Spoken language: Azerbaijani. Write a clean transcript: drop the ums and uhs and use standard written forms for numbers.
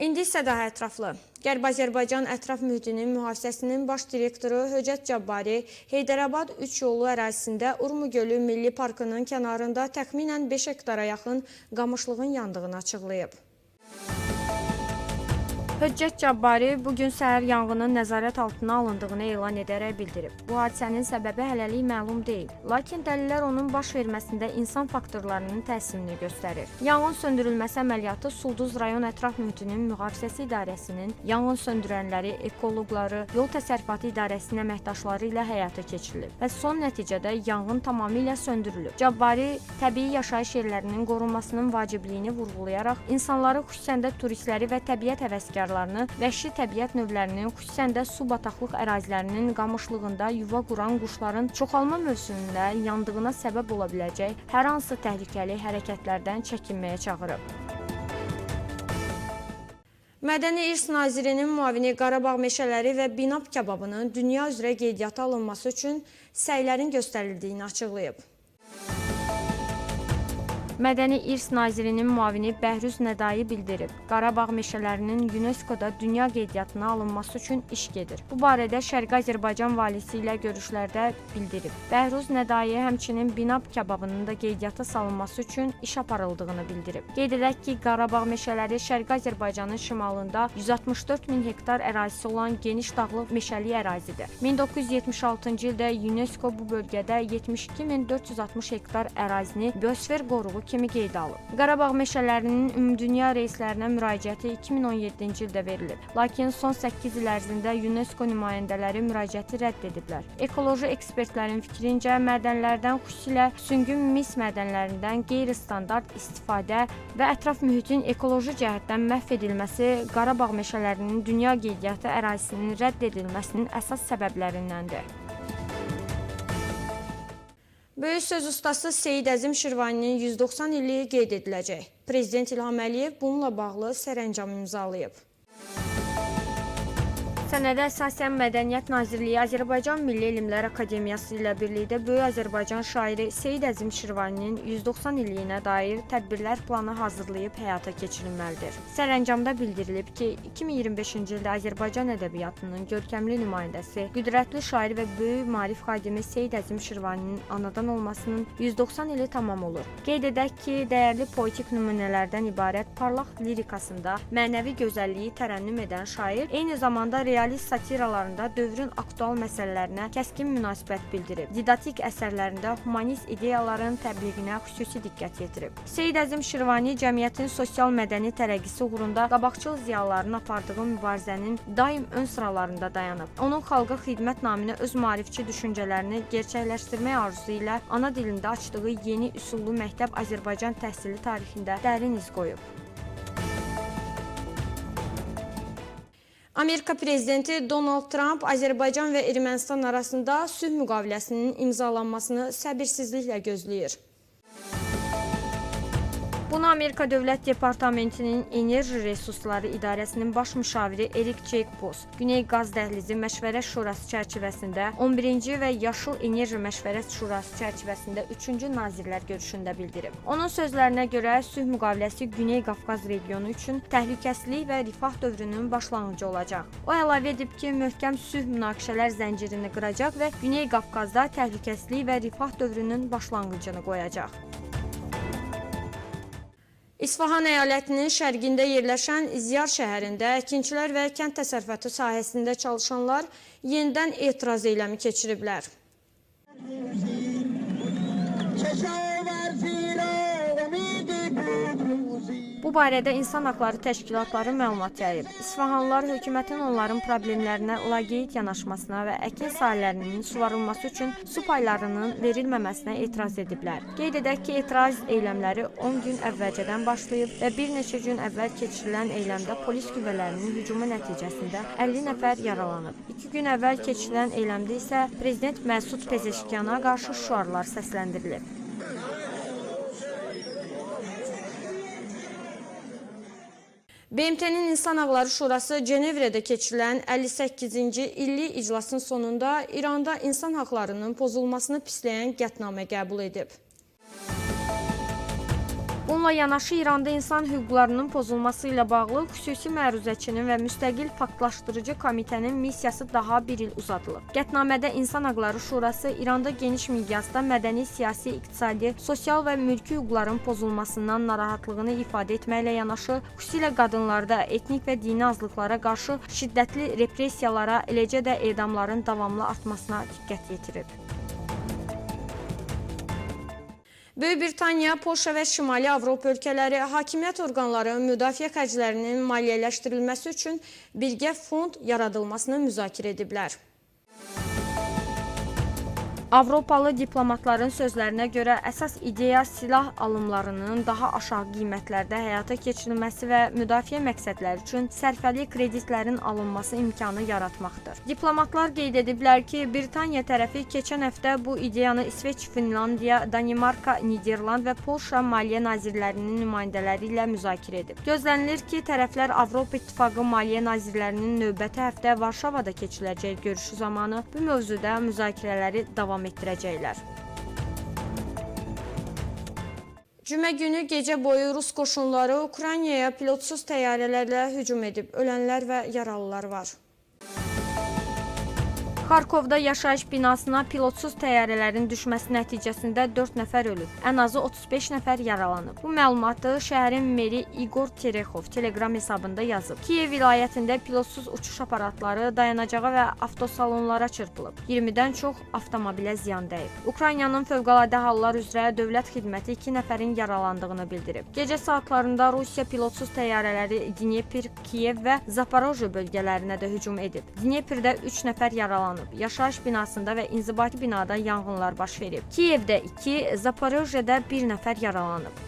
İndi isə daha ətraflı. Qərb Azərbaycan Ətraf Mühitinin Mühafizəsinin baş direktoru Höcət Cabbari Heydərabad 3 yolu ərazisində Urmu Gölü Milli Parkının kənarında təxminən 5 hektara yaxın qamışlığın yandığını açıqlayıb. Höccət Cabbari bugün səhər yanğının nəzarət altına alındığını elan edərək bildirib. Bu hadisənin səbəbi hələlik məlum deyil. Lakin dəlillər onun baş verməsində insan faktorlarının təsirini göstərir. Yanğın söndürülməsi əməliyyatı Sulduz rayon ətraf mühitinin mühafizəsi idarəsinin yanğın söndürənləri, ekoloqları, yol təsərrüfatı idarəsinin əməkdaşları ilə həyata keçirilib və son nəticədə yanğın tamamilə söndürülüb. Cabbari təbii yaşayış yerlərinin qorunmasının vacibliyini vurğulayaraq insanları, xüsusən də turistləri və təbiət həvəskarlarını vəhşi təbiət növlərinin, xüsusən də su bataqlıq ərazilərinin qamışlığında yuva quran quşların çoxalma mövsümündə yandığına səbəb ola biləcək hər hansı təhlükəli hərəkətlərdən çəkinməyə çağırıb. Mədəni İrs Nazirinin müavini Qarabağ meşələri və Binab kababının dünya üzrə qeydiyyata alınması üçün səylərin göstərildiyini açıqlayıb. Mədəni İrs Nazirinin müavini Bəhruz Nədai bildirib, Qarabağ meşələrinin UNESCO-da dünya qeydiyyatına alınması üçün iş gedir. Bu barədə Şərqi Azərbaycan valisi ilə görüşlərdə bildirib. Bəhruz Nədai həmçinin Binab kababının da qeydiyyata salınması üçün iş aparıldığını bildirib. Qeyd edək ki, Qarabağ meşələri Şərqi Azərbaycanın şimalında 164 min hektar ərazisi olan geniş dağlıq meşəli ərazidir. 1976-cı ildə UNESCO bu bölgədə 72.460 hektar ərazini biosfer qoruğu kimi qeydə alıb. Qarabağ meşələrinin ümumdünya reyslərinə müraciəti 2017-ci ildə verilib. Lakin son 8 il ərzində UNESCO nümayəndələri müraciəti rədd ediblər. Ekoloji ekspertlərin fikrincə, mədənlərdən, xüsusilə süngün mis mədənlərindən qeyri-standart istifadə və ətraf mühitin ekoloji cəhətdən məhv edilməsi Qarabağ meşələrinin dünya qeydiyyatı ərazisinin rədd edilməsinin əsas səbəblərindəndir. Böyük söz ustası Seyid Əzim Şirvaninin 190 illiyi qeyd ediləcək. Prezident İlham Əliyev bununla bağlı sərəncam imzalayıb. Sənədə əsasən Mədəniyyət Nazirliyi Azərbaycan Milli Elmlər Akademiyası ilə birlikdə Böyük Azərbaycan şairi Seyid Əzim Şirvaninin 190 illiyinə dair tədbirlər planı hazırlayıb həyata keçirilməlidir. Sərəncamda bildirilib ki, 2025-ci ildə Azərbaycan ədəbiyyatının görkəmli nümayəndəsi, qüdrətli şair və böyük maarif xadimi Seyid Əzim Şirvaninin anadan olmasının 190 ili tamam olur. Qeyd edək ki, dəyərli poetik nümunələrdən ibarət parlaq lirikasında mənəvi gözəlliyi tərənnüm edən şair eyni zamanda realist satiralarında dövrün aktual məsələlərinə kəskin münasibət bildirib. Didaktik əsərlərində humanist ideyaların təbliğinə xüsusi diqqət yetirib. Seyid Əzim Şirvani cəmiyyətin sosial-mədəni tərəqqisi uğrunda qabaqcıl ziyalıların apardığı mübarizənin daim ön sıralarında dayanıb. Onun xalqa xidmət naminə öz maarifçi düşüncələrini gerçəkləşdirmək arzusu ilə ana dilində açdığı yeni üsullu məktəb Azərbaycan təhsili tarixində dərin iz qoyub. Amerika prezidenti Donald Trump Azərbaycan və Ermənistan arasında sülh müqaviləsinin imzalanmasını səbirsizliklə gözləyir. Bunu Amerika Dövlət Departamentinin Enerji Resursları İdarəsinin baş müşaviri Erik Jacobs, Güney Qaz Dəhlizi Məşvərət Şurası çərçivəsində 11-ci və Yaşıl Enerji Məşvərət Şurası çərçivəsində 3-cü nazirlər görüşündə bildirib. Onun sözlərinə görə sülh müqaviləsi Güney Qafqaz regionu üçün təhlükəsizlik və rifah dövrünün başlanğıcı olacaq. O əlavə edib ki, möhkəm sülh münaqişələr zəncirini qıracaq və Güney Qafqazda təhlükəsizlik və rifah dövrünün başlanğıcını qoyacaq. İsfahan əyalətinin şərqində yerləşən Ziyar şəhərində əkinçilər və kənd təsərrüfatı sahəsində çalışanlar yenidən etiraz eyləmi keçiriblər. Bu barədə İnsan Haqları Təşkilatları məlumat yayıb. İsfahanlılar hökumətin onların problemlərinə laqeyd yanaşmasına və əkin sahələrinin suvarılması üçün su paylarının verilməməsinə etiraz ediblər. Qeyd edək ki, etiraz eyləmləri 10 gün əvvəlcədən başlayıb və bir neçə gün əvvəl keçirilən eyləmdə polis qüvvələrinin hücumu nəticəsində 50 nəfər yaralanıb. 2 gün əvvəl keçirilən eyləmdə isə Prezident Məsud Pezeşkiyana qarşı şüarlar səsləndirilib. BMT-nin İnsan Haqları Şurası Cenevrədə keçirilən 58-ci illik iclasın sonunda İranda insan haqlarının pozulmasını pisləyən qətnamə qəbul edib. Bununla yanaşı İranda insan hüquqlarının pozulması ilə bağlı xüsusi məruzəçinin və müstəqil faktlaşdırıcı komitənin missiyası daha bir il uzadılıb. Qətnamədə İnsan Hüquqları Şurası İranda geniş miqyasda mədəni, siyasi, iqtisadi, sosial və mülki hüquqların pozulmasından narahatlığını ifadə etməklə yanaşı, xüsusilə qadınlarda etnik və dini azlıqlara qarşı şiddətli repressiyalara, eləcə də edamların davamlı artmasına diqqət yetirir. Böyük Britaniya, Polşa və Şimali Avropa ölkələri hakimiyyət orqanları müdafiə xərclərinin maliyyələşdirilməsi üçün birgə fond yaradılmasını müzakirə ediblər. Avropalı diplomatların sözlərinə görə əsas ideya silah alımlarının daha aşağı qiymətlərdə həyata keçirilməsi və müdafiə məqsədləri üçün sərfəli kreditlərin alınması imkanı yaratmaqdır. Diplomatlar qeyd ediblər ki, Britaniya tərəfi keçən həftə bu ideyanı İsveç, Finlandiya, Danimarka, Niderland və Polşa maliyyə nazirlərinin nümayəndələri ilə müzakirə edib. Gözlənilir ki, tərəflər Avropa İttifaqı maliyyə nazirlərinin növbəti həftə Varşavada keçiriləcək görüşü zamanı bu mövzuda müzakirələri davam etdirəcəklər. Cümə günü gecə boyu Rus qoşunları Ukraynaya pilotsuz təyyarələrlə hücum edib. Ölənlər və yaralılar var. Xarkovda yaşayış binasına pilotsuz təyyarələrin düşməsi nəticəsində 4 nəfər ölüb, ən azı 35 nəfər yaralanıb. Bu məlumatı şəhərin meri Igor Terexov Telegram hesabında yazıb. Kiyev vilayətində pilotsuz uçuş aparatları dayanacağa və avtosalonlara çırpılıb. 20-dən çox avtomobilə ziyan dəyib. Ukraynanın Fövqəladə Hallar üzrə Dövlət Xidməti 2 nəfərin yaralandığını bildirib. Gecə saatlarında Rusiya pilotsuz təyyarələri Dnepr, Kiyev və Zaporojye bölgələrinə də hücum edib. Dneprdə 3 nəfər yaralanıb. Yaşayış binasında və inzibati binada yanğınlar baş verib. Kiyevdə 2, Zaporojyedə 1 nəfər yaralanıb.